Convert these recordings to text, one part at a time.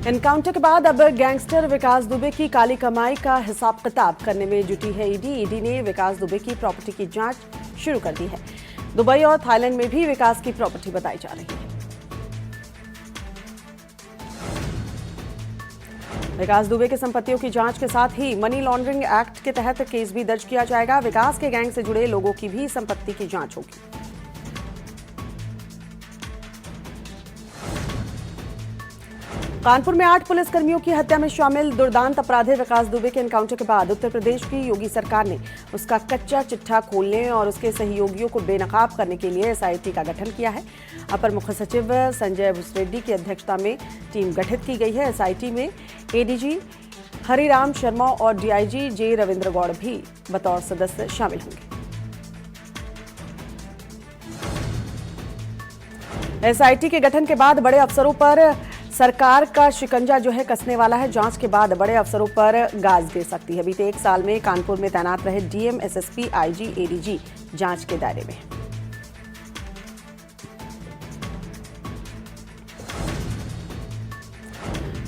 Encounter के बाद अब गैंगस्टर विकास दुबे की काली कमाई का हिसाब किताब करने में जुटी है ईडी। ईडी ने विकास दुबे की प्रॉपर्टी की जांच शुरू कर दी है। दुबई और थाईलैंड में भी विकास की प्रॉपर्टी बताई जा रही है। विकास दुबे की संपत्तियों की जांच के साथ ही मनी लॉन्ड्रिंग एक्ट के तहत केस भी दर्ज किया जाएगा। विकास के गैंग से जुड़े लोगों की भी संपत्ति की जांच होगी। कानपुर में 8 पुलिसकर्मियों की हत्या में शामिल दुर्दांत अपराधी विकास दुबे के एनकाउंटर के बाद उत्तर प्रदेश की योगी सरकार ने उसका कच्चा चिट्ठा खोलने और उसके सहयोगियों को बेनकाब करने के लिए एसआईटी का गठन किया है। अपर मुख्य सचिव संजय भुसरेड्डी की अध्यक्षता में टीम गठित की गई है। एसआईटी में एडीजी हरिराम शर्मा और डीआईजी जे रविंद्र गौड़ भी बतौर सदस्य शामिल होंगे। एसआईटी के गठन के बाद बड़े अफसरों पर सरकार का शिकंजा जो है कसने वाला है। जांच के बाद बड़े अफसरों पर गाज दे सकती है। बीते 1 साल में कानपुर में तैनात रहे डीएम, एसएसपी, आईजी, एडीजी जांच के दायरे में।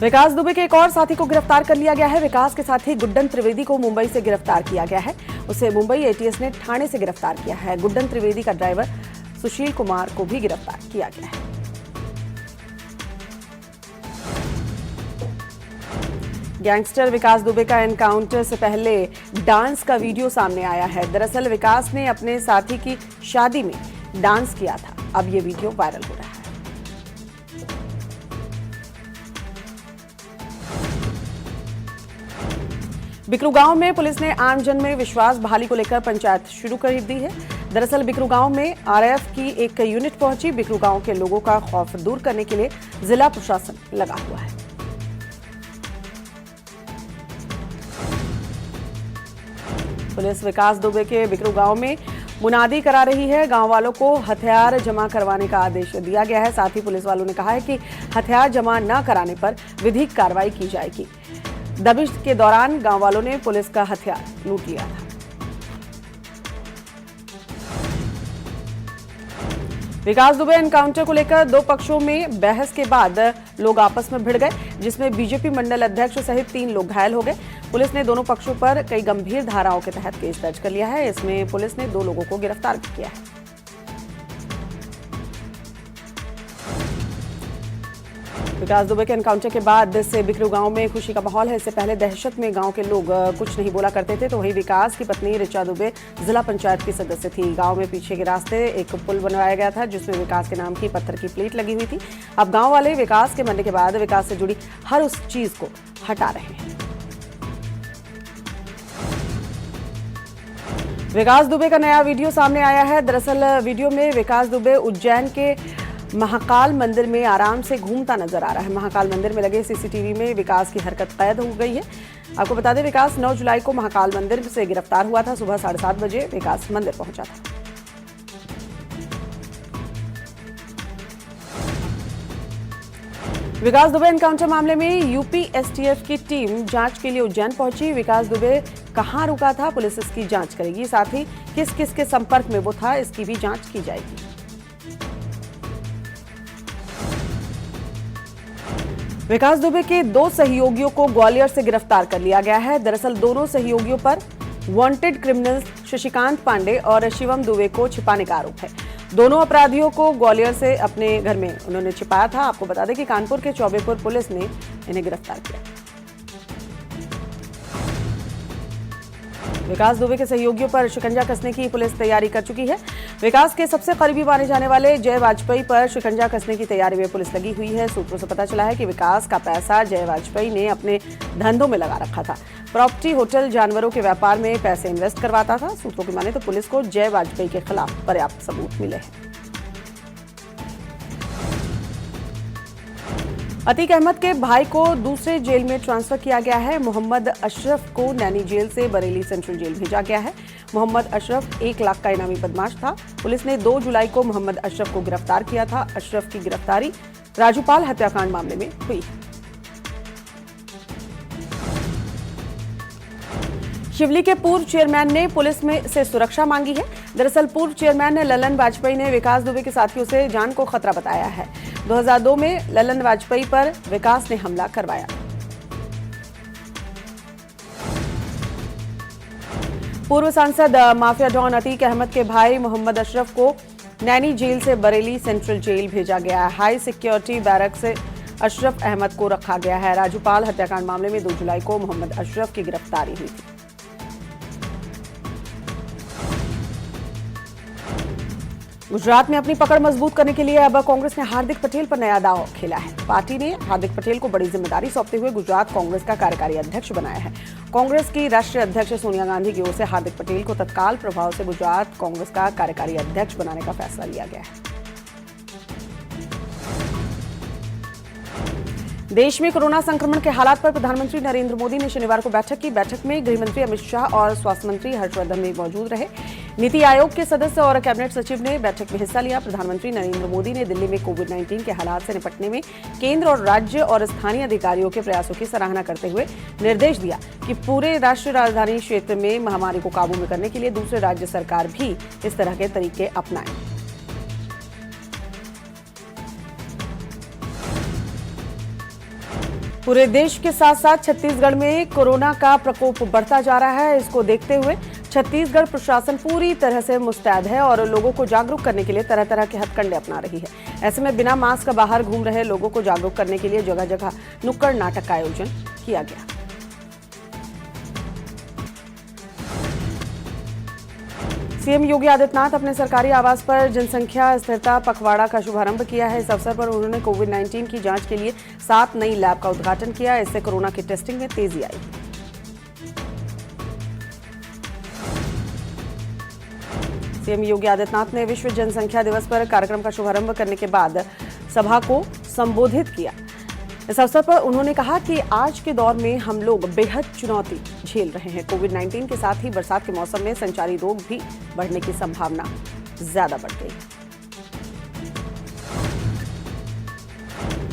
विकास दुबे के एक और साथी को गिरफ्तार कर लिया गया है। विकास के साथी गुड्डन त्रिवेदी को मुंबई से गिरफ्तार किया गया है। उसे मुंबई एटीएस ने ठाणे से गिरफ्तार किया है। गुड्डन त्रिवेदी का ड्राइवर सुशील कुमार को भी गिरफ्तार किया गया है। गैंगस्टर विकास दुबे का एनकाउंटर से पहले डांस का वीडियो सामने आया है। दरअसल विकास ने अपने साथी की शादी में डांस किया था। अब ये वीडियो वायरल हो रहा है। बिकरू गांव में पुलिस ने आमजन में विश्वास बहाली को लेकर पंचायत शुरू कर दी है। दरअसल बिकरू गांव में आरएएफ की एक यूनिट पहुंची। बिकरू गांव के लोगों का खौफ दूर करने के लिए जिला प्रशासन लगा हुआ है। पुलिस विकास दुबे के बिकरू गांव में मुनादी करा रही है। गांव वालों को हथियार जमा करवाने का आदेश दिया गया है। साथ ही पुलिस वालों ने कहा है कि हथियार जमा न कराने पर विधिक कार्रवाई की जाएगी। दबिश के दौरान गांव वालों ने पुलिस का हथियार लूट लिया था। विकास दुबे एनकाउंटर को लेकर 2 पक्षों में बहस के बाद लोग आपस में भिड़ गए, जिसमें बीजेपी मंडल अध्यक्ष सहित 3 लोग घायल हो गए। पुलिस ने दोनों पक्षों पर कई गंभीर धाराओं के तहत केस दर्ज कर लिया है। इसमें पुलिस ने 2 लोगों को गिरफ्तार भी किया है। विकास दुबे के एनकाउंटर के बाद से बिकरू गांव में खुशी का माहौल है। इससे पहले दहशत में गांव के लोग कुछ नहीं बोला करते थे। तो वही विकास की पत्नी ऋचा दुबे जिला पंचायत की सदस्य थी। गांव में पीछे के रास्ते एक पुल बनवाया गया था, जिसमें विकास के नाम की पत्थर की प्लेट लगी हुई थी। अब गांव वाले विकास के मरने के बाद विकास से जुड़ी हर उस चीज को हटा रहे हैं। विकास दुबे का नया वीडियो सामने आया है। दरअसल वीडियो में विकास दुबे उज्जैन के महाकाल मंदिर में आराम से घूमता नजर आ रहा है। महाकाल मंदिर में लगे सीसीटीवी में विकास की हरकत कैद हो गई है। आपको बता दें, विकास 9 जुलाई को महाकाल मंदिर से गिरफ्तार हुआ था। सुबह 7:30 बजे विकास मंदिर पहुंचा था। विकास दुबे एनकाउंटर मामले में यूपी एसटीएफ की टीम जांच के लिए उज्जैन पहुंची। विकास दुबे कहां रुका था, पुलिस इसकी जांच करेगी। साथ ही किस किस के संपर्क में वो था, इसकी भी जांच की जाएगी। विकास दुबे के 2 सहयोगियों को ग्वालियर से गिरफ्तार कर लिया गया है। दरअसल दोनों सहयोगियों पर वांटेड क्रिमिनल्स शशिकांत पांडे और शिवम दुबे को छिपाने का आरोप है। दोनों अपराधियों को ग्वालियर से अपने घर में उन्होंने छिपाया था। आपको बता दें कि कानपुर के चौबेपुर पुलिस ने इन्हें गिरफ्तार किया। विकास दुबे के सहयोगियों पर शिकंजा कसने की पुलिस तैयारी कर चुकी है। विकास के सबसे करीबी माने जाने वाले जय वाजपेयी पर शिकंजा कसने की तैयारी में पुलिस लगी हुई है। सूत्रों से पता चला है कि विकास का पैसा जय वाजपेयी ने अपने धंधों में लगा रखा था। प्रॉपर्टी, होटल, जानवरों के व्यापार में पैसे इन्वेस्ट करवाता था। सूत्रों की माने तो पुलिस को जय वाजपेयी के खिलाफ पर्याप्त सबूत मिले हैं। अतीक अहमद के भाई को दूसरे जेल में ट्रांसफर किया गया है। मोहम्मद अशरफ को नैनी जेल से बरेली सेंट्रल जेल भेजा गया है। मोहम्मद अशरफ 1 लाख का इनामी बदमाश था। पुलिस ने 2 जुलाई को मोहम्मद अशरफ को गिरफ्तार किया था। अशरफ की गिरफ्तारी राजूपाल हत्याकांड मामले में हुई। शिवली के पूर्व चेयरमैन ने पुलिस में से सुरक्षा मांगी है। दरअसल पूर्व चेयरमैन ललन वाजपेयी ने विकास दुबे के साथियों से जान को खतरा बताया है। 2002 में ललन वाजपेयी पर विकास ने हमला करवाया। पूर्व सांसद माफिया डॉन अतीक अहमद के भाई मोहम्मद अशरफ को नैनी जेल से बरेली सेंट्रल जेल भेजा गया है। हाई सिक्योरिटी बैरक से अशरफ अहमद को रखा गया है। राजूपाल हत्याकांड मामले में 2 जुलाई को मोहम्मद अशरफ की गिरफ्तारी हुई थी। गुजरात में अपनी पकड़ मजबूत करने के लिए अब कांग्रेस ने हार्दिक पटेल पर नया दांव खेला है। पार्टी ने हार्दिक पटेल को बड़ी जिम्मेदारी सौंपते हुए गुजरात कांग्रेस का कार्यकारी अध्यक्ष बनाया है। कांग्रेस की राष्ट्रीय अध्यक्ष सोनिया गांधी की ओर से हार्दिक पटेल को तत्काल प्रभाव से गुजरात कांग्रेस का कार्यकारी अध्यक्ष बनाने का फैसला लिया गया है। देश में कोरोना संक्रमण के हालात पर प्रधानमंत्री नरेंद्र मोदी ने शनिवार को बैठक की। बैठक में गृह मंत्री अमित शाह और स्वास्थ्य मंत्री हर्षवर्धन भी मौजूद रहे। नीति आयोग के सदस्य और कैबिनेट सचिव ने बैठक में हिस्सा लिया। प्रधानमंत्री नरेंद्र मोदी ने दिल्ली में कोविड-19 के हालात से निपटने में केंद्र और राज्य और स्थानीय अधिकारियों के प्रयासों की सराहना करते हुए निर्देश दिया कि पूरे राष्ट्रीय राजधानी क्षेत्र में महामारी को काबू में करने के लिए दूसरे राज्य सरकार भी इस तरह के तरीके अपनाएं। पूरे देश के साथ साथ छत्तीसगढ़ में कोरोना का प्रकोप बढ़ता जा रहा है। इसको देखते हुए छत्तीसगढ़ प्रशासन पूरी तरह से मुस्तैद है और लोगों को जागरूक करने के लिए तरह तरह के हथकंडे अपना रही है। ऐसे में बिना मास्क बाहर घूम रहे लोगों को जागरूक करने के लिए जगह जगह नुक्कड़ नाटक का आयोजन किया गया। सीएम योगी आदित्यनाथ अपने सरकारी आवास पर जनसंख्या स्थिरता पखवाड़ा का शुभारंभ किया है। इस अवसर पर उन्होंने कोविड-19 की जांच के लिए 7 नई लैब का उद्घाटन किया। इससे कोरोना की टेस्टिंग में तेजी आई। सीएम योगी आदित्यनाथ ने विश्व जनसंख्या दिवस पर कार्यक्रम का शुभारंभ करने के बाद सभा को संबोधित किया। इस अवसर पर उन्होंने कहा कि आज के दौर में हम लोग बेहद चुनौती झेल रहे हैं। कोविड-19 के साथ ही बरसात के मौसम में संचारी रोग भी बढ़ने की संभावना ज्यादा बढ़ गई है।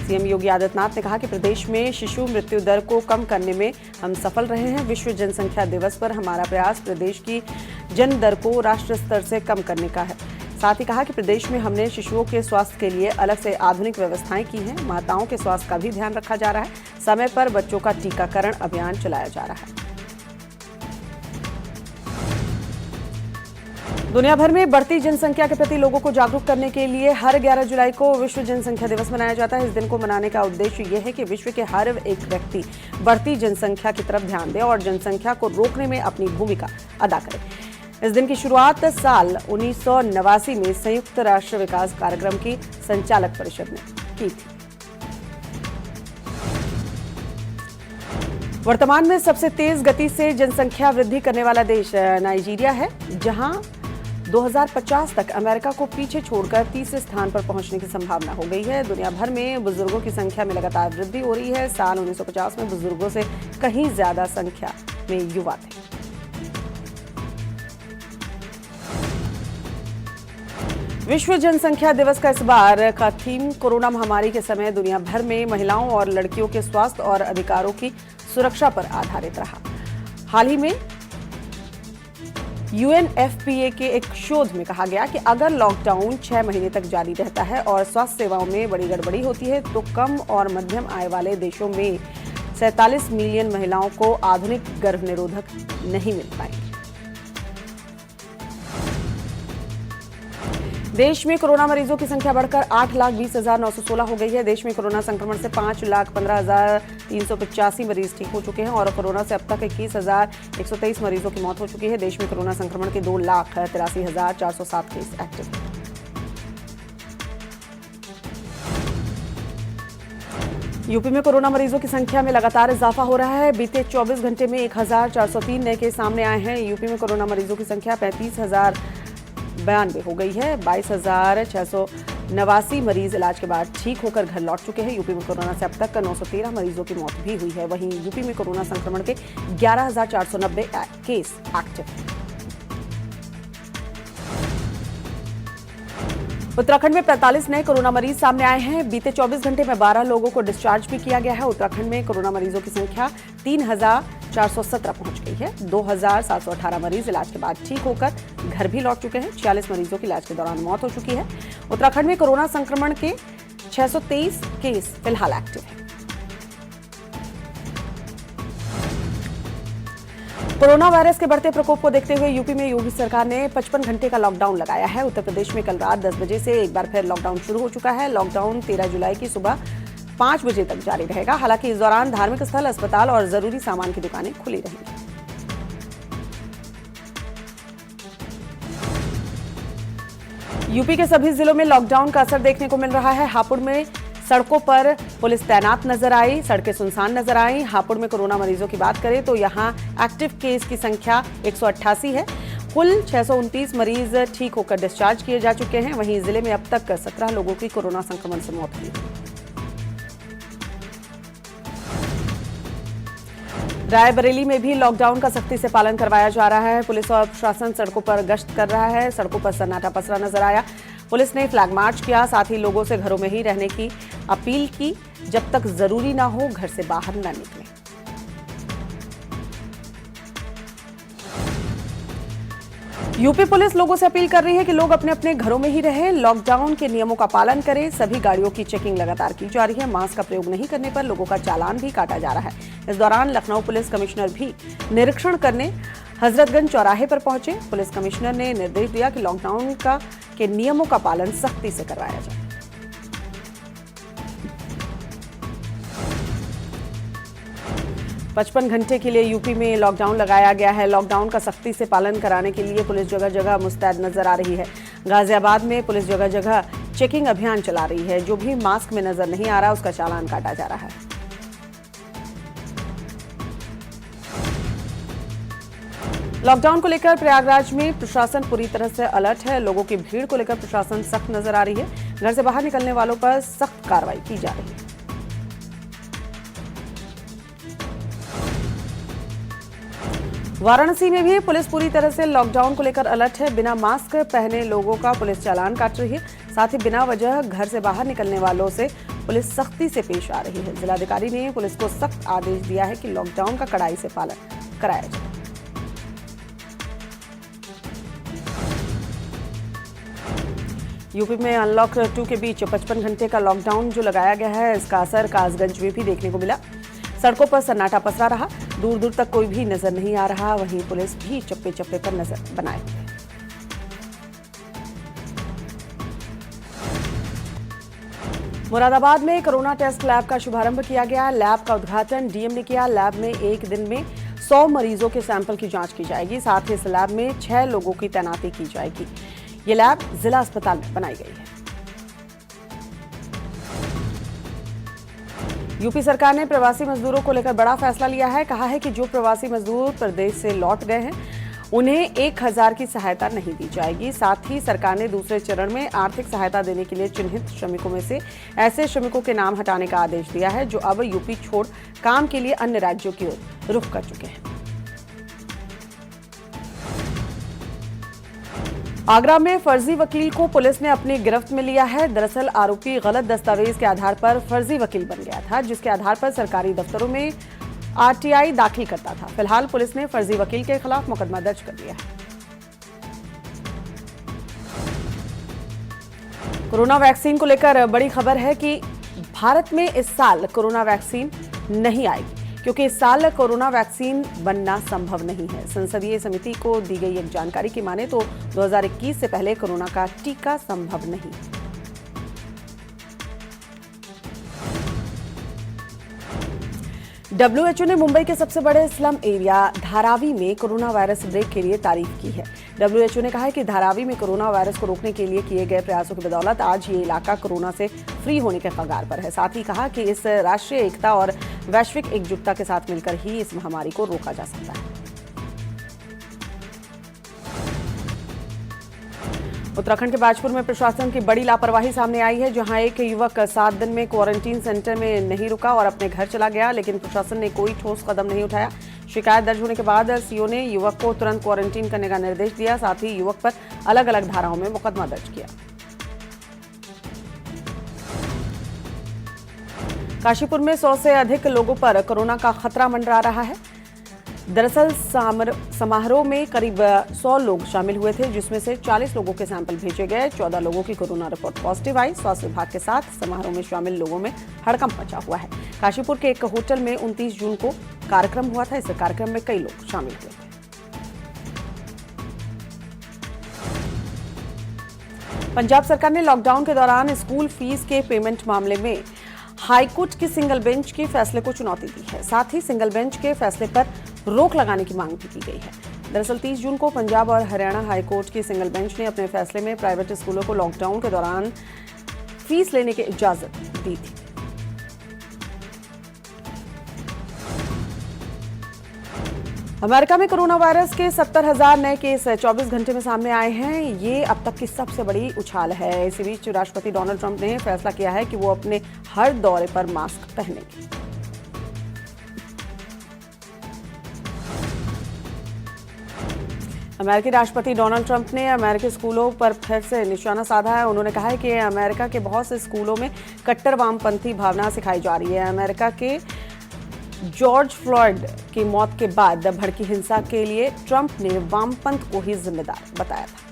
सीएम योगी आदित्यनाथ ने कहा कि प्रदेश में शिशु मृत्यु दर को कम करने में हम सफल रहे हैं। विश्व जनसंख्या दिवस पर हमारा प्रयास प्रदेश की जन्म दर को राष्ट्र स्तर से कम करने का है। साथ ही कहा कि प्रदेश में हमने शिशुओं के स्वास्थ्य के लिए अलग से आधुनिक व्यवस्थाएं की हैं। माताओं के स्वास्थ्य का भी ध्यान रखा जा रहा है। समय पर बच्चों का टीकाकरण अभियान चलाया जा रहा है। दुनिया भर में बढ़ती जनसंख्या के प्रति लोगों को जागरूक करने के लिए हर 11 जुलाई को विश्व जनसंख्या दिवस मनाया जाता है। इस दिन को मनाने का उद्देश्य यह है कि विश्व के हर एक व्यक्ति बढ़ती जनसंख्या की तरफ ध्यान दे और जनसंख्या को रोकने में अपनी भूमिका अदा करे। इस दिन की शुरुआत साल 1989 में संयुक्त राष्ट्र विकास कार्यक्रम की संचालक परिषद ने की थी। वर्तमान में सबसे तेज गति से जनसंख्या वृद्धि करने वाला देश नाइजीरिया है, जहां 2050 तक अमेरिका को पीछे छोड़कर तीसरे स्थान पर पहुंचने की संभावना हो गई है। दुनिया भर में बुजुर्गों की संख्या में लगातार वृद्धि हो रही है। साल 1950 में बुजुर्गों से कहीं ज्यादा संख्या में युवा थे। विश्व जनसंख्या दिवस का इस बार का थीम कोरोना महामारी के समय दुनिया भर में महिलाओं और लड़कियों के स्वास्थ्य और अधिकारों की सुरक्षा पर आधारित रहा। हाल ही में UNFPA के एक शोध में कहा गया कि अगर लॉकडाउन 6 महीने तक जारी रहता है और स्वास्थ्य सेवाओं में बड़ी गड़बड़ी होती है तो कम और मध्यम आय वाले देशों में 47 मिलियन महिलाओं को आधुनिक गर्भनिरोधक नहीं मिल पाएंगे। देश में कोरोना मरीजों की संख्या बढ़कर 8,20,916 हो गई है। देश में कोरोना संक्रमण से 5,15,385 मरीज ठीक हो चुके हैं और कोरोना से अब तक 21,123 मरीजों की मौत हो चुकी है। देश में कोरोना संक्रमण के 2,83,407 केस एक्टिव हैं। यूपी में कोरोना मरीजों की संख्या में लगातार इजाफा हो रहा है। बीते 24 घंटे में 1,403 नए केस सामने आए हैं। यूपी में कोरोना मरीजों की संख्या 35,092 हो गई है। 22,689 मरीज इलाज के बाद ठीक होकर घर लौट चुके हैं। यूपी में कोरोना से अब तक 913 मरीजों की मौत भी हुई है। वहीं यूपी में कोरोना संक्रमण के 11,490 केस एक्टिव हैं। उत्तराखंड में 45 नए कोरोना मरीज सामने आए हैं। बीते 24 घंटे में 12 लोगों को डिस्चार्ज भी किया गया है। उत्तराखंड में कोरोना मरीजों की संख्या 3,417 पहुंच गई है। 2,718 मरीज इलाज के बाद ठीक होकर घर भी लौट चुके हैं। 46 मरीजों की इलाज के दौरान मौत हो चुकी है। उत्तराखंड में कोरोना संक्रमण के 623 केस फिलहाल एक्टिव है। कोरोना वायरस के बढ़ते प्रकोप को देखते हुए यूपी में योगी सरकार ने 55 घंटे का लॉकडाउन लगाया है। उत्तर प्रदेश में कल रात 10 बजे से एक बार फिर लॉकडाउन शुरू हो चुका है। लॉकडाउन 13 जुलाई की सुबह 5 बजे तक जारी रहेगा। हालांकि इस दौरान धार्मिक स्थल, अस्पताल और जरूरी सामान की दुकानें खुली रहेंगी। यूपी के सभी जिलों में लॉकडाउन का असर देखने को मिल रहा है। हापुड़ में सड़कों पर पुलिस तैनात नजर आई, सड़कें सुनसान नजर आई। हापुड़ में कोरोना मरीजों की बात करें तो यहां एक्टिव केस की संख्या 188 है। कुल 629 मरीज ठीक होकर डिस्चार्ज किए जा चुके हैं। वहीं जिले में अब तक 17 लोगों की कोरोना संक्रमण से मौत हुई है। रायबरेली में भी लॉकडाउन का सख्ती से पालन करवाया जा रहा है। पुलिस और प्रशासन सड़कों पर गश्त कर रहा है। सड़कों पर सन्नाटा पसरा नजर आया। पुलिस ने फ्लैग मार्च किया, साथ ही लोगों से घरों में ही रहने की अपील की। जब तक जरूरी ना हो घर से बाहर न निकलें। यूपी पुलिस लोगों से अपील कर रही है कि लोग अपने अपने घरों में ही रहें, लॉकडाउन के नियमों का पालन करें। सभी गाड़ियों की चेकिंग लगातार की जा रही है। मास्क का प्रयोग नहीं करने पर लोगों का चालान भी काटा जा रहा है। इस दौरान लखनऊ पुलिस कमिश्नर भी निरीक्षण करने हजरतगंज चौराहे पर पहुंचे। पुलिस कमिश्नर ने निर्देश दिया कि लॉकडाउन के नियमों का पालन सख्ती से करवाया जाए। पचपन घंटे के लिए यूपी में लॉकडाउन लगाया गया है। लॉकडाउन का सख्ती से पालन कराने के लिए पुलिस जगह जगह मुस्तैद नजर आ रही है। गाजियाबाद में पुलिस जगह जगह चेकिंग अभियान चला रही है। जो भी मास्क में नजर नहीं आ रहा उसका चालान काटा जा रहा है। लॉकडाउन को लेकर प्रयागराज में प्रशासन पूरी तरह से अलर्ट है। लोगों की भीड़ को लेकर प्रशासन सख्त नजर आ रही है। घर से बाहर निकलने वालों पर सख्त कार्रवाई की जा रही है। वाराणसी में भी पुलिस पूरी तरह से लॉकडाउन को लेकर अलर्ट है। बिना मास्क पहने लोगों का पुलिस चालान काट रही है। साथ ही बिना वजह घर से बाहर निकलने वालों से पुलिस सख्ती से पेश आ रही है। जिलाधिकारी ने पुलिस को सख्त आदेश दिया है कि लॉकडाउन का कड़ाई से पालन कराया जाए। यूपी में अनलॉक 2 के बीच 55 घंटे का लॉकडाउन जो लगाया गया है, इसका असर कासगंज में भी देखने को मिला। सड़कों पर सन्नाटा पसरा रहा। दूर दूर तक कोई भी नजर नहीं आ रहा। वहीं पुलिस भी चप्पे चप्पे पर नजर बनाए हुए है। मुरादाबाद में कोरोना टेस्ट लैब का शुभारंभ किया गया। लैब का उद्घाटन डीएम ने किया। लैब में एक दिन में 100 मरीजों के सैंपल की जांच की जाएगी। साथ ही इस लैब में 6 लोगों की तैनाती की जाएगी। ये लैब जिला अस्पताल में बनाई गई है। यूपी सरकार ने प्रवासी मजदूरों को लेकर बड़ा फैसला लिया है। कहा है कि जो प्रवासी मजदूर प्रदेश से लौट गए हैं उन्हें 1000 की सहायता नहीं दी जाएगी। साथ ही सरकार ने दूसरे चरण में आर्थिक सहायता देने के लिए चिन्हित श्रमिकों में से ऐसे श्रमिकों के नाम हटाने का आदेश दिया है जो अब यूपी छोड़ काम के लिए अन्य राज्यों की ओर रुख कर चुके हैं। आगरा में फर्जी वकील को पुलिस ने अपनी गिरफ्त में लिया है। दरअसल आरोपी गलत दस्तावेज के आधार पर फर्जी वकील बन गया था, जिसके आधार पर सरकारी दफ्तरों में आरटीआई दाखिल करता था। फिलहाल पुलिस ने फर्जी वकील के खिलाफ मुकदमा दर्ज कर लिया है। कोरोना वैक्सीन को लेकर बड़ी खबर है कि भारत में इस साल कोरोना वैक्सीन नहीं आएगी, क्योंकि इस साल कोरोना वैक्सीन बनना संभव नहीं है। संसदीय समिति को दी गई एक जानकारी की माने तो 2021 से पहले कोरोना का टीका संभव नहीं। WHO ने मुंबई के सबसे बड़े स्लम एरिया धारावी में कोरोना वायरस ब्रेक के लिए तारीफ की है। WHO ने कहा है कि धारावी में कोरोना वायरस को रोकने के लिए किए गए प्रयासों की बदौलत आज ये इलाका कोरोना से फ्री होने के कगार पर है। साथ ही कहा कि इस राष्ट्रीय एकता और वैश्विक एकजुटता के साथ मिलकर ही इस महामारी को रोका जा सकता है। उत्तराखंड के बाजपुर में प्रशासन की बड़ी लापरवाही सामने आई है, जहां एक युवक 7 दिन में क्वारंटीन सेंटर में नहीं रुका और अपने घर चला गया, लेकिन प्रशासन ने कोई ठोस कदम नहीं उठाया। शिकायत दर्ज होने के बाद सीओ ने युवक को तुरंत क्वारंटीन करने का निर्देश दिया। साथ ही युवक पर अलग अलग धाराओं में मुकदमा दर्ज किया। काशीपुर में 100 से अधिक लोगों पर कोरोना का खतरा मंडरा रहा है। दरअसल समारोह में करीब 100 लोग शामिल हुए थे, जिसमें से 40 लोगों के सैंपल भेजे गए। 14 लोगों की कोरोना रिपोर्ट पॉजिटिव आई। स्वास्थ्य विभाग के साथ समारोह में शामिल लोगों में हड़कंप मचा हुआ है। काशीपुर के एक होटल में 29 जून को कार्यक्रम हुआ था। इस कार्यक्रम में कई लोग शामिल हुए थे। पंजाब सरकार ने लॉकडाउन के दौरान स्कूल फीस के पेमेंट मामले में हाईकोर्ट की सिंगल बेंच के फैसले को चुनौती दी है। साथ ही सिंगल बेंच के फैसले पर रोक लगाने की मांग भी की गई है। दरअसल 30 जून को पंजाब और हरियाणा हाईकोर्ट की सिंगल बेंच ने अपने फैसले में प्राइवेट स्कूलों को लॉकडाउन के दौरान फीस लेने की इजाजत दी थी। अमेरिका में कोरोना वायरस के 70,000 नए केस 24 घंटे में सामने आए हैं। ये अब तक की सबसे बड़ी उछाल है। इसी बीच राष्ट्रपति डोनाल्ड ट्रंप ने फैसला किया है कि वो अपने हर दौरे पर मास्क पहनेंगे। अमेरिकी राष्ट्रपति डोनाल्ड ट्रंप ने अमेरिकी स्कूलों पर फिर से निशाना साधा है। उन्होंने कहा है कि अमेरिका के बहुत से स्कूलों में कट्टर वामपंथी भावना सिखाई जा रही है। अमेरिका के जॉर्ज फ्लॉयड की मौत के बाद भड़की हिंसा के लिए ट्रंप ने वामपंथ को ही जिम्मेदार बताया था।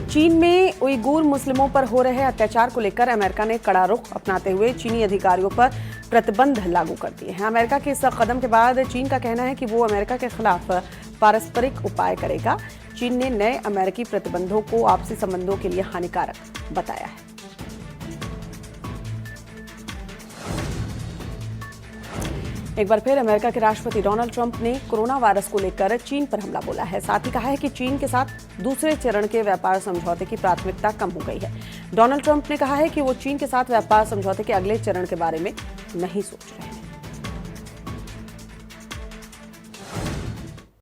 चीन में उइगुर मुस्लिमों पर हो रहे अत्याचार को लेकर अमेरिका ने कड़ा रुख अपनाते हुए चीनी अधिकारियों पर प्रतिबंध लागू कर दिए हैं। अमेरिका के इस कदम के बाद चीन का कहना है कि वो अमेरिका के खिलाफ पारस्परिक उपाय करेगा। चीन ने नए अमेरिकी प्रतिबंधों को आपसी संबंधों के लिए हानिकारक बताया है। एक बार फिर अमेरिका के राष्ट्रपति डोनाल्ड ट्रंप ने कोरोना वायरस को लेकर चीन पर हमला बोला है। साथ ही कहा है कि चीन के साथ दूसरे चरण के व्यापार समझौते की प्राथमिकता कम हो गई है। डोनाल्ड ट्रंप ने कहा है कि वो चीन के साथ व्यापार समझौते के अगले चरण के बारे में नहीं सोच रहे हैं।